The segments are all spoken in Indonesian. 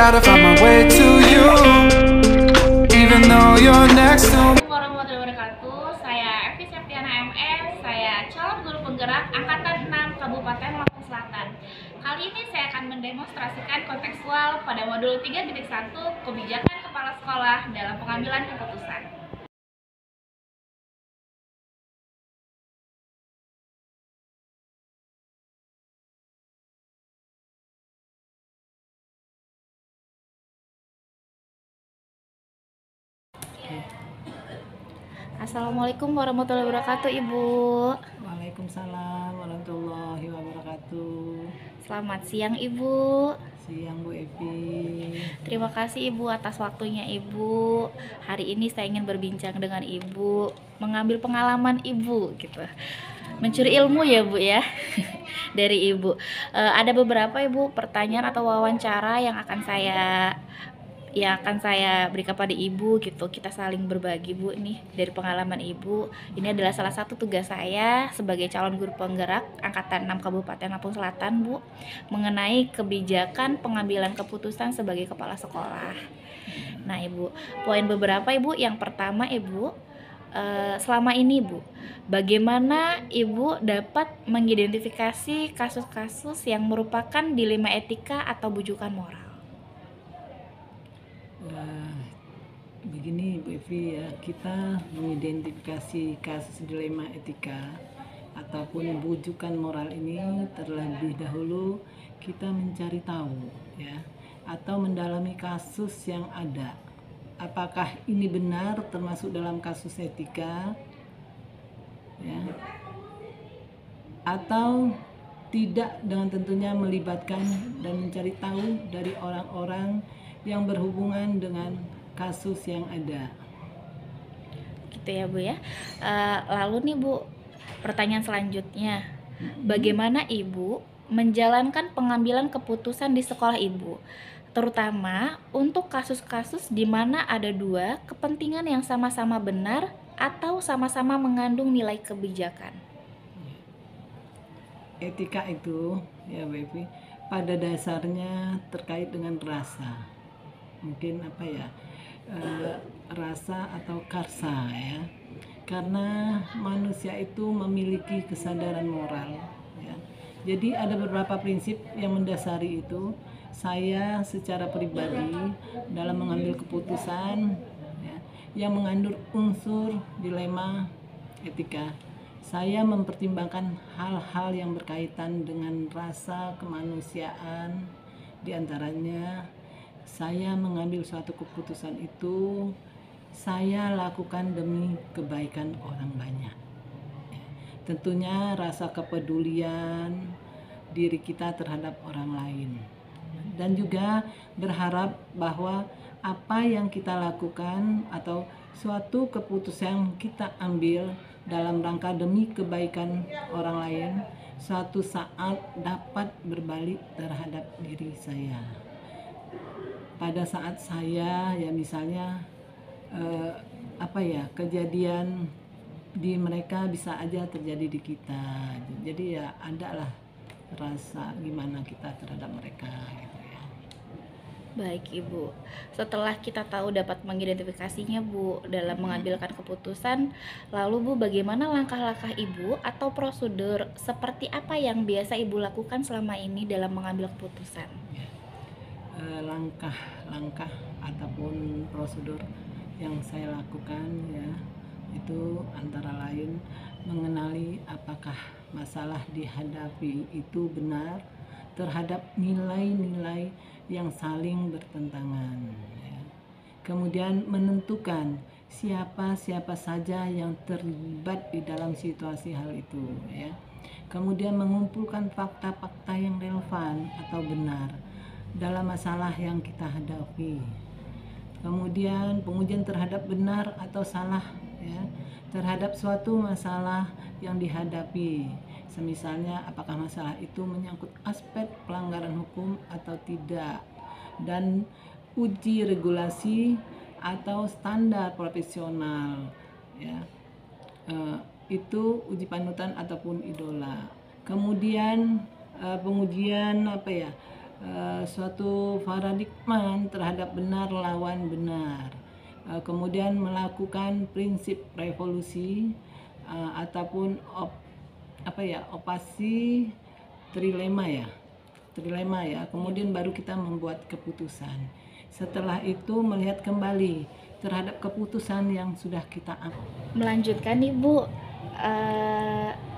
gotta find my way to you, even though you're next to me. Warahmatullahi wabarakatuh. Saya Evi Septiana MS. Saya calon guru penggerak angkatan 6 Kabupaten Lampung Selatan. Kali ini saya akan mendemonstrasikan kontekstual pada modul 3.1 kebijakan kepala sekolah dalam pengambilan keputusan. Assalamualaikum warahmatullahi wabarakatuh, Ibu. Waalaikumsalam warahmatullahi wabarakatuh. Selamat siang, Ibu. Siang Bu Evi. Terima kasih Ibu atas waktunya Ibu. Hari ini saya ingin berbincang dengan Ibu, mengambil pengalaman Ibu gitu. Mencuri ilmu ya Bu ya. Dari Ibu. Ada beberapa Ibu pertanyaan atau wawancara yang akan saya berikan pada Ibu gitu. Kita saling berbagi Bu nih dari pengalaman Ibu. Ini adalah salah satu tugas saya sebagai calon guru penggerak angkatan 6 Kabupaten Lampung Selatan Bu, mengenai kebijakan pengambilan keputusan sebagai kepala sekolah. Nah Ibu, poin beberapa Ibu. Yang pertama Ibu, selama ini Bu, bagaimana Ibu dapat mengidentifikasi kasus-kasus yang merupakan dilema etika atau bujukan moral? Begini Bu Evi ya, kita mengidentifikasi kasus dilema etika ataupun bujukan moral ini terlebih dahulu kita mencari tahu ya, atau mendalami kasus yang ada. Apakah ini benar termasuk dalam kasus etika ya, atau tidak, dengan tentunya melibatkan dan mencari tahu dari orang-orang yang berhubungan dengan kasus yang ada. Gitu ya Bu ya. Lalu nih Bu, pertanyaan selanjutnya, bagaimana Ibu menjalankan pengambilan keputusan di sekolah Ibu, terutama untuk kasus-kasus di mana ada dua kepentingan yang sama-sama benar atau sama-sama mengandung nilai kebijakan? Etika itu ya Bu Evi, pada dasarnya terkait dengan rasa, mungkin rasa atau karsa ya, karena manusia itu memiliki kesadaran moral ya. Jadi ada beberapa prinsip yang mendasari itu. Saya secara pribadi dalam mengambil keputusan ya, yang mengandung unsur dilema etika, saya mempertimbangkan hal-hal yang berkaitan dengan rasa kemanusiaan. Di antaranya saya mengambil suatu keputusan itu saya lakukan demi kebaikan orang banyak. Tentunya rasa kepedulian diri kita terhadap orang lain, dan juga berharap bahwa apa yang kita lakukan atau suatu keputusan yang kita ambil dalam rangka demi kebaikan orang lain suatu saat dapat berbalik terhadap diri saya. Pada saat saya ya misalnya kejadian di mereka bisa aja terjadi di kita. Jadi ya ada lah rasa gimana kita terhadap mereka gitu ya. Baik Ibu, setelah kita tahu dapat mengidentifikasinya Bu dalam mengambilkan keputusan, lalu Bu, bagaimana langkah-langkah Ibu atau prosedur seperti apa yang biasa Ibu lakukan selama ini dalam mengambil keputusan? Langkah-langkah ataupun prosedur yang saya lakukan ya, itu antara lain mengenali apakah masalah dihadapi itu benar terhadap nilai-nilai yang saling bertentangan ya. Kemudian menentukan siapa saja yang terlibat di dalam situasi hal itu ya. Kemudian mengumpulkan fakta-fakta yang relevan atau benar dalam masalah yang kita hadapi. Kemudian pengujian terhadap benar atau salah ya, terhadap suatu masalah yang dihadapi. Semisalnya apakah masalah itu menyangkut aspek pelanggaran hukum atau tidak, dan uji regulasi atau standar profesional ya, itu uji panutan ataupun idola. Kemudian pengujian suatu paradigma terhadap benar lawan benar. Kemudian melakukan prinsip revolusi ataupun opasi trilema ya. Kemudian baru kita membuat keputusan. Setelah itu melihat kembali terhadap keputusan yang sudah kita ambil. Melanjutkan Ibu,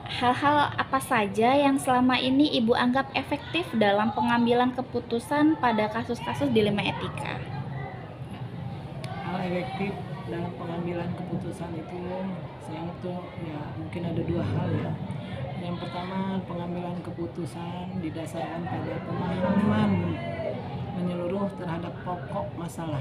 hal-hal apa saja yang selama ini Ibu anggap efektif dalam pengambilan keputusan pada kasus-kasus dilema etika? Hal efektif dalam pengambilan keputusan itu saya itu ya mungkin ada dua hal ya. Yang pertama, pengambilan keputusan didasarkan pada pemahaman menyeluruh terhadap pokok masalah.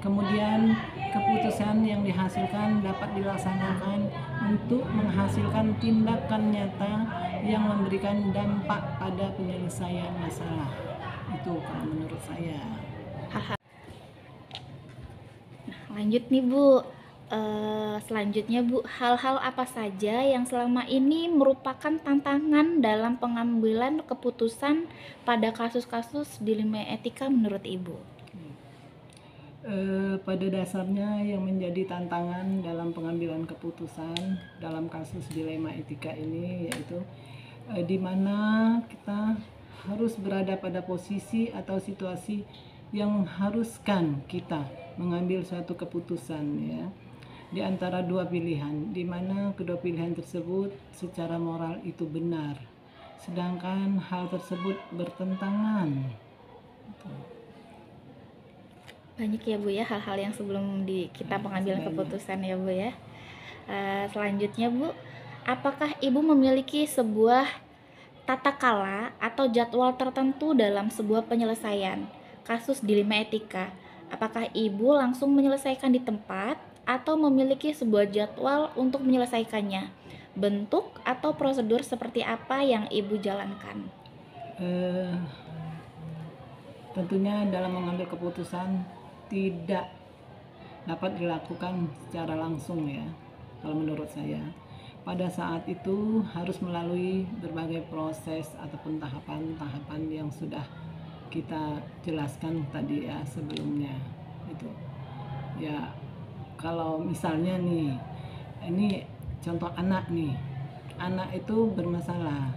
Kemudian keputusan yang dihasilkan dapat dilaksanakan untuk menghasilkan tindakan nyata yang memberikan dampak pada penyelesaian masalah. Itu kalau menurut saya. Lanjut nih Bu, selanjutnya Bu, hal-hal apa saja yang selama ini merupakan tantangan dalam pengambilan keputusan pada kasus-kasus dilema etika menurut Ibu? Pada dasarnya yang menjadi tantangan dalam pengambilan keputusan dalam kasus dilema etika ini yaitu di mana kita harus berada pada posisi atau situasi yang mengharuskan kita mengambil suatu keputusan ya di antara dua pilihan, di mana kedua pilihan tersebut secara moral itu benar, sedangkan hal tersebut bertentangan. Banyak ya Bu ya hal-hal yang sebelum kita pengambilan keputusan ya Bu ya. Selanjutnya Bu, apakah Ibu memiliki sebuah tata kala atau jadwal tertentu dalam sebuah penyelesaian kasus dilema etika? Apakah Ibu langsung menyelesaikan di tempat atau memiliki sebuah jadwal untuk menyelesaikannya? Bentuk atau prosedur seperti apa yang Ibu jalankan? Tentunya dalam mengambil keputusan tidak dapat dilakukan secara langsung ya. Kalau menurut saya, pada saat itu harus melalui berbagai proses ataupun tahapan-tahapan yang sudah kita jelaskan tadi ya sebelumnya. Itu ya, kalau misalnya nih, ini contoh anak nih, anak itu bermasalah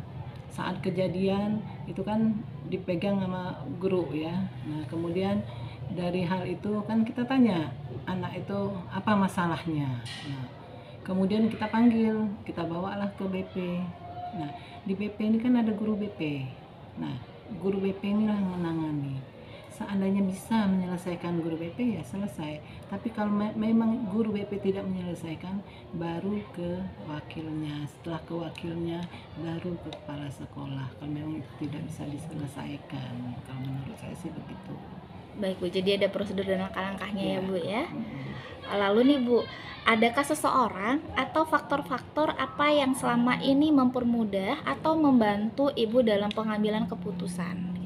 saat kejadian itu kan dipegang sama guru ya. Nah kemudian dari hal itu kan kita tanya anak itu apa masalahnya. Nah, kemudian kita panggil, kita bawalah ke BP. Nah di BP ini kan ada guru BP. Nah guru BP inilah yang menangani. Seandainya bisa menyelesaikan guru BP ya selesai. Tapi kalau memang guru BP tidak menyelesaikan, baru ke wakilnya. Setelah ke wakilnya, baru ke kepala sekolah. Kalau memang itu tidak bisa diselesaikan, kalau menurut saya sih begitu. Baik Bu, jadi ada prosedur dan langkah-langkahnya ya Bu ya. Lalu nih Bu, adakah seseorang atau faktor-faktor apa yang selama ini mempermudah atau membantu Ibu dalam pengambilan keputusan?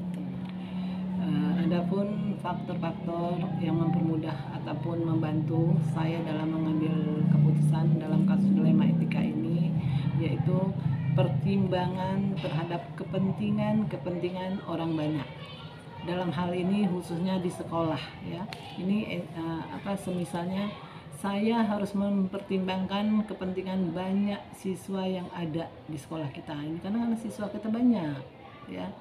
Adapun faktor-faktor yang mempermudah ataupun membantu saya dalam mengambil keputusan dalam kasus dilema etika ini yaitu pertimbangan terhadap kepentingan orang banyak. Dalam hal ini khususnya di sekolah ya. Ini semisalnya saya harus mempertimbangkan kepentingan banyak siswa yang ada di sekolah kita ini karena siswa kita banyak ya.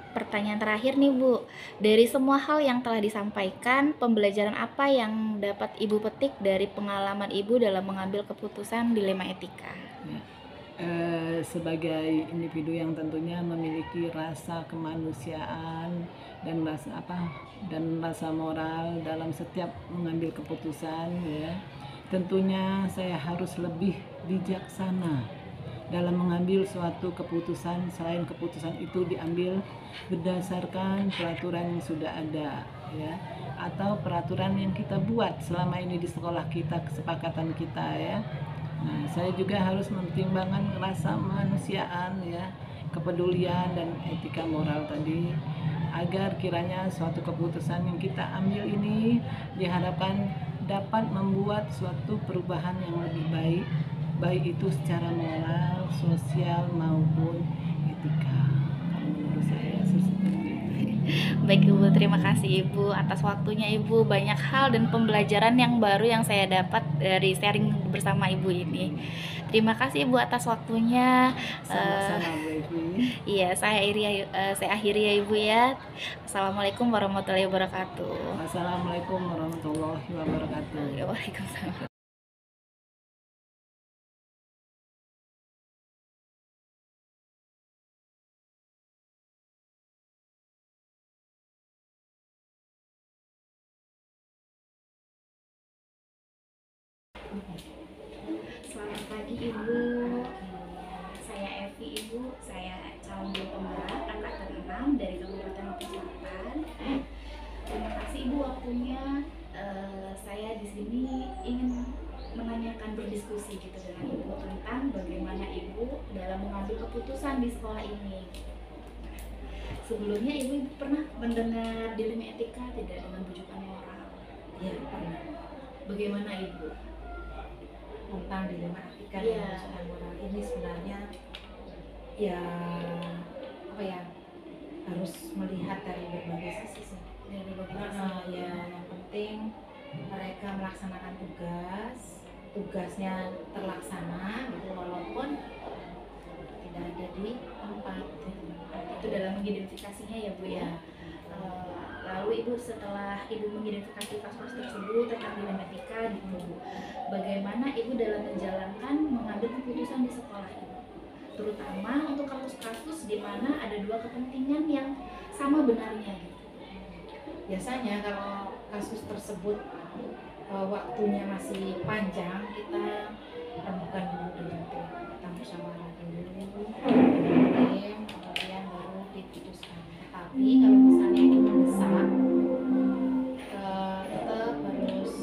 Pertanyaan terakhir nih Bu, dari semua hal yang telah disampaikan, pembelajaran apa yang dapat Ibu petik dari pengalaman Ibu dalam mengambil keputusan dilema etika? Ya. Sebagai individu yang tentunya memiliki rasa kemanusiaan dan rasa moral dalam setiap mengambil keputusan ya, tentunya saya harus lebih bijaksana dalam mengambil suatu keputusan selain keputusan itu diambil berdasarkan peraturan yang sudah ada ya, atau peraturan yang kita buat selama ini di sekolah kita, kesepakatan kita ya. Nah, saya juga harus mempertimbangkan rasa kemanusiaan ya, kepedulian dan etika moral tadi agar kiranya suatu keputusan yang kita ambil ini diharapkan dapat membuat suatu perubahan yang lebih baik itu secara moral, sosial maupun etika. Kalau menurut saya seperti itu. Baik Ibu, terima kasih Ibu atas waktunya Ibu. Banyak hal dan pembelajaran yang baru yang saya dapat dari sharing bersama Ibu ini. Terima kasih Ibu atas waktunya. Sama-sama Bu Evi. Iya, saya akhiri ya Ibu ya. Assalamualaikum warahmatullahi wabarakatuh. Assalamualaikum warahmatullahi wabarakatuh. Waalaikumsalam. Selamat pagi Ibu. Saya Evi Ibu. Saya calon guru penggerak angkatan 6 dari Kabupaten Lampung Selatan. Terima kasih Ibu waktunya. Saya di sini ingin menanyakan, berdiskusi gitu dengan Ibu tentang bagaimana Ibu dalam mengambil keputusan di sekolah ini. Sebelumnya Ibu pernah mendengar dilema etika tidak dengan bujukan moral? Ya, pernah. Bagaimana Ibu? Tentang dilema etika Iya. dan bujukan moral ini sebenarnya ya apa ya, harus melihat dari berbagai sisi sih. Dari bagaimana? Ya, yang penting mereka melaksanakan tugasnya terlaksana gitu, walaupun tidak ada di tempat gitu. Itu dalam mengidentifikasinya ya Bu ya. Lalu Ibu setelah Ibu mengidentifikasi kasus tersebut tentang dilema etika gitu, bagaimana Ibu dalam menjalankan mengambil keputusan di sekolah Ibu, terutama untuk kasus-kasus di mana ada dua kepentingan yang sama benarnya gitu. Biasanya kalau kasus tersebut waktunya masih panjang, kita rembukan dulu dengan tim, kita musyawarahkan dulu, kemudian baru diputuskan. Tapi kalau misalnya itu mendesak, tetap harus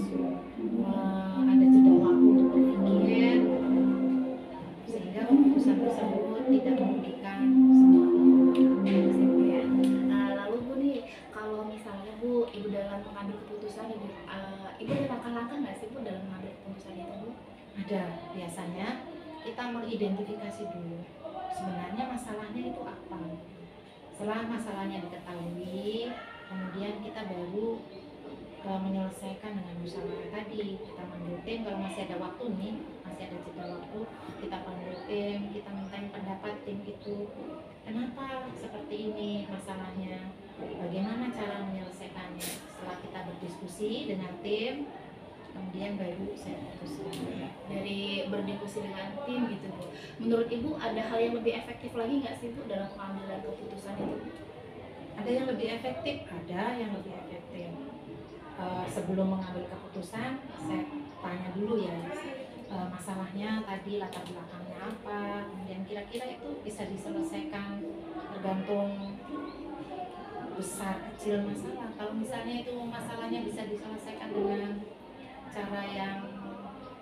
ada jeda waktu untuk berpikir, sehingga keputusan tersebut tidak merugikan semua pihak. Lalu Bu nih, kalau misalnya Bu, Ibu dalam mengambil keputusan Ibu ada langkah-langkah nggak sih Bu dalam mengambil keputusan itu Bu? Ada, biasanya kita mengidentifikasi dulu sebenarnya masalahnya itu apa. Setelah masalahnya diketahui, kemudian kita baru menyelesaikan dengan musyawarah tadi. Kita panggil tim, kalau masih ada waktu nih, masih ada jeda waktu, kita panggil tim, kita minta pendapat tim itu, kenapa seperti ini masalahnya, bagaimana cara menyelesaikannya. Setelah kita berdiskusi dengan tim, kemudian baru saya putuskan. Dari berdiskusi dengan tim gitu Bu, menurut Ibu ada hal yang lebih efektif lagi nggak sih Bu dalam pengambilan keputusan itu? Ada yang lebih efektif, ada yang lebih efektif. Sebelum mengambil keputusan, saya tanya dulu ya, masalahnya tadi latar belakangnya apa, kemudian kira-kira itu bisa diselesaikan tergantung besar kecil masalah. Kalau misalnya itu masalahnya bisa diselesaikan dengan cara yang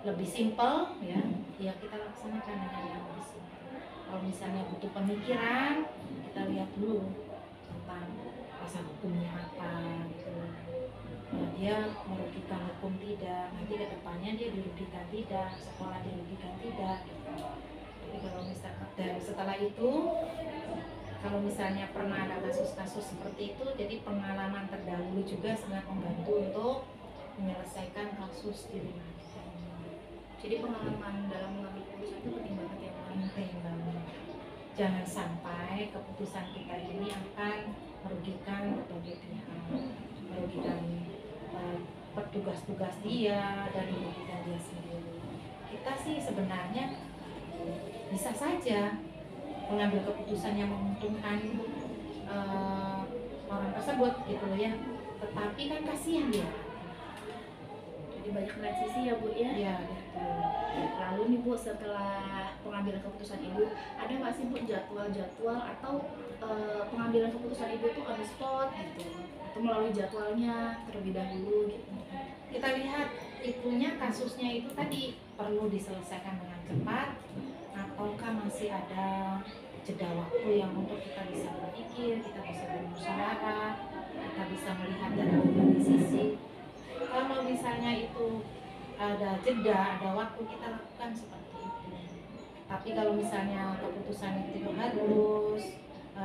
lebih simpel, ya kita laksanakan dengan yang lebih simpel. Kalau misalnya butuh pemikiran, kita lihat dulu tentang pasal hukumnya apa gitu. Dia merugikan hukum tidak, nanti ke depannya dia dirugikan tidak, sekolah dirugikan tidak gitu. Tapi kalau misalnya dan setelah itu, kalau misalnya pernah ada kasus-kasus seperti itu, jadi pengalaman terdahulu juga sangat membantu untuk menyelesaikan kasus di rumah kita. Jadi pengalaman dalam mengambil keputusan itu penting banget ya Bu. Penting banget. Jangan sampai keputusan kita ini akan merugikan berbagai pihak, merugikan petugas-tugas dia dan merugikan dia sendiri. Kita sih sebenarnya bisa saja mengambil keputusan yang menguntungkan orang tersebut gitu ya, tetapi kan kasihan dia. Jadi banyak melihat sisi ya Bu ya. Iya betul. Lalu nih Bu, setelah pengambilan keputusan Ibu, ada nggak sih Bu jadwal-jadwal atau pengambilan keputusan Ibu itu on the spot gitu, atau melalui jadwalnya terlebih dahulu gitu? Kita lihat itunya, kasusnya itu tadi perlu diselesaikan dengan cepat ataukah masih ada jeda waktu yang untuk kita bisa berpikir, kita bisa bermusyawarah, kita bisa melihat dari berbagai sisi. Kalau misalnya itu ada jeda, ada waktu, kita lakukan seperti itu. Tapi kalau misalnya keputusan itu harus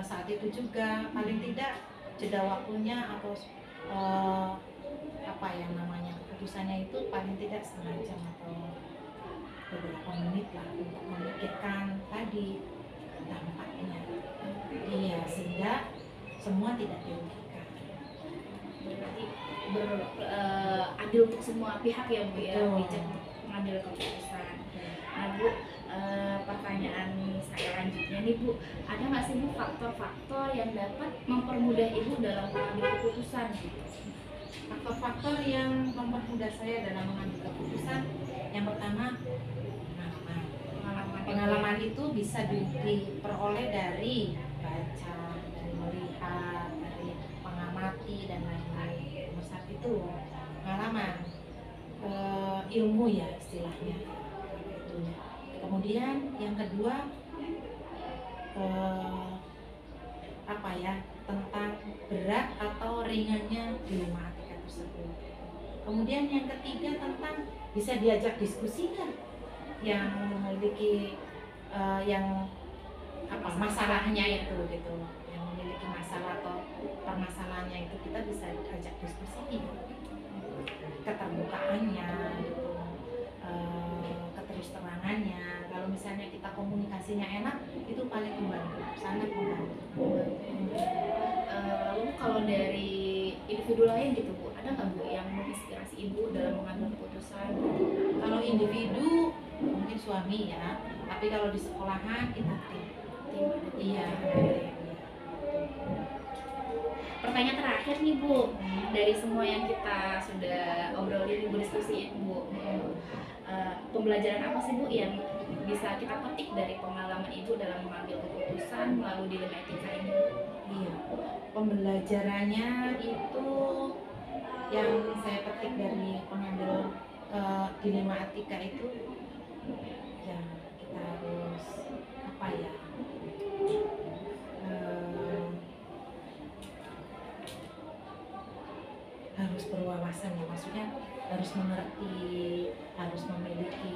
saat itu juga, paling tidak jeda waktunya atau apa yang namanya keputusannya itu paling tidak setengah jam atau beberapa menit lah untuk memikirkan tadi dampaknya. Iya, sehingga semua tidak dirugikan. Berarti adil untuk semua pihak ya Bu ya, Betul. bijak untuk mengambil keputusan. Nah Bu, pertanyaan saya lanjutnya nih Bu, ada nggak sih Bu faktor-faktor yang dapat mempermudah Ibu dalam mengambil keputusan? Faktor-faktor yang mempermudah saya dalam mengambil keputusan, yang pertama pengalaman. Pengalaman itu bisa diperoleh dari baca, dari melihat, dari mengamati dan lain-lain. Nomor satu itu pengalaman, ilmu ya istilahnya. Itu. Kemudian yang kedua apa ya, tentang berat atau ringannya dilema etika tersebut. Kemudian yang ketiga tentang bisa diajak diskusi kan, yang memiliki yang apa masalahnya itu gitu, yang memiliki masalah atau permasalahannya itu kita bisa ajak diskusi, keterbukaannya gitu, keterus-terangannya. Kalau misalnya kita komunikasinya enak, itu paling membantu, sangat membantu. Lalu kalau dari individu lain gitu Bu, ada nggak Bu yang menginspirasi Ibu dalam mengambil keputusan? Kalau individu mungkin suami ya, tapi kalau di sekolahan kita tim. Iya. Pertanyaan terakhir nih Bu, dari semua yang kita sudah obrolin, Ibu diskusiin Bu, pembelajaran apa sih Bu yang bisa kita petik dari pengalaman Ibu dalam mengambil keputusan melalui dilema etika ini? Iya. Pembelajarannya itu yang saya petik dari pengambil dilema etika itu, ya kita harus apa ya? Harus berwawasan ya, maksudnya harus mengerti, harus memiliki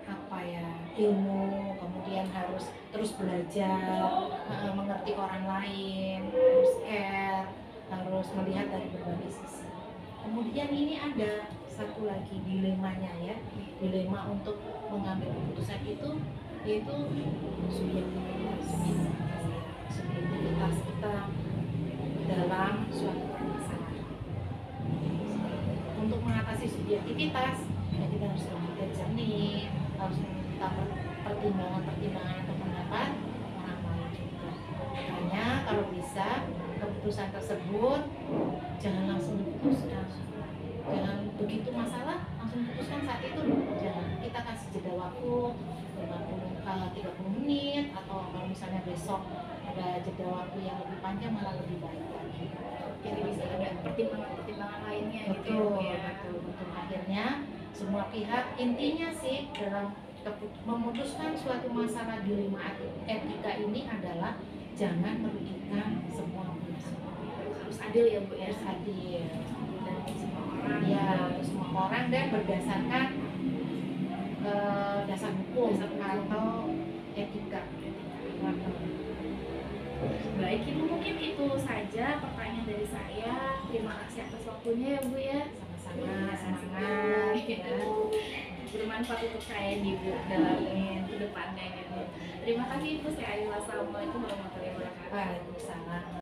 apa ya, ilmu, kemudian harus terus belajar, mengerti orang lain, harus care, harus melihat dari berbagai sisi. Kemudian ini ada satu lagi dilemanya ya, dilema untuk mengambil keputusan itu yaitu subjektivitas kita dalam suatu permasalahan. Untuk mengatasi subjektivitas, ya kita harus berpikir jernih, harus meminta pertimbangan-pertimbangan atau pendapat orang lain juga. Makanya kalau bisa keputusan tersebut jangan langsung diputuskan, jangan begitu masalah langsung putuskan saat itu, jangan. Kita kasih jeda waktu 30 menit, atau kalau misalnya besok ada jeda waktu yang lebih panjang malah lebih baik lagi. Jadi bisa ada pertimbangan-pertimbangan lainnya gitu Betul, ya. betul. Akhirnya semua pihak intinya sih dalam memutuskan suatu masalah dilema etika ini adalah jangan merugikan semua pihak. Harus adil ya Bu ya. Harus adil Dan semua orang. ya, untuk semua orang dan berdasarkan dasar hukum atau etika. Baik Ibu, mungkin itu saja pertanyaan dari saya. Terima kasih atas waktunya ya Bu ya. Sama-sama, semangat ya. Bermanfaat untuk saya nih Bu dalam kedepannya gitu. Terima kasih Ibu. Saya Ayla. Assalamualaikum warahmatullahi wabarakatuh. Waalaikumsalam.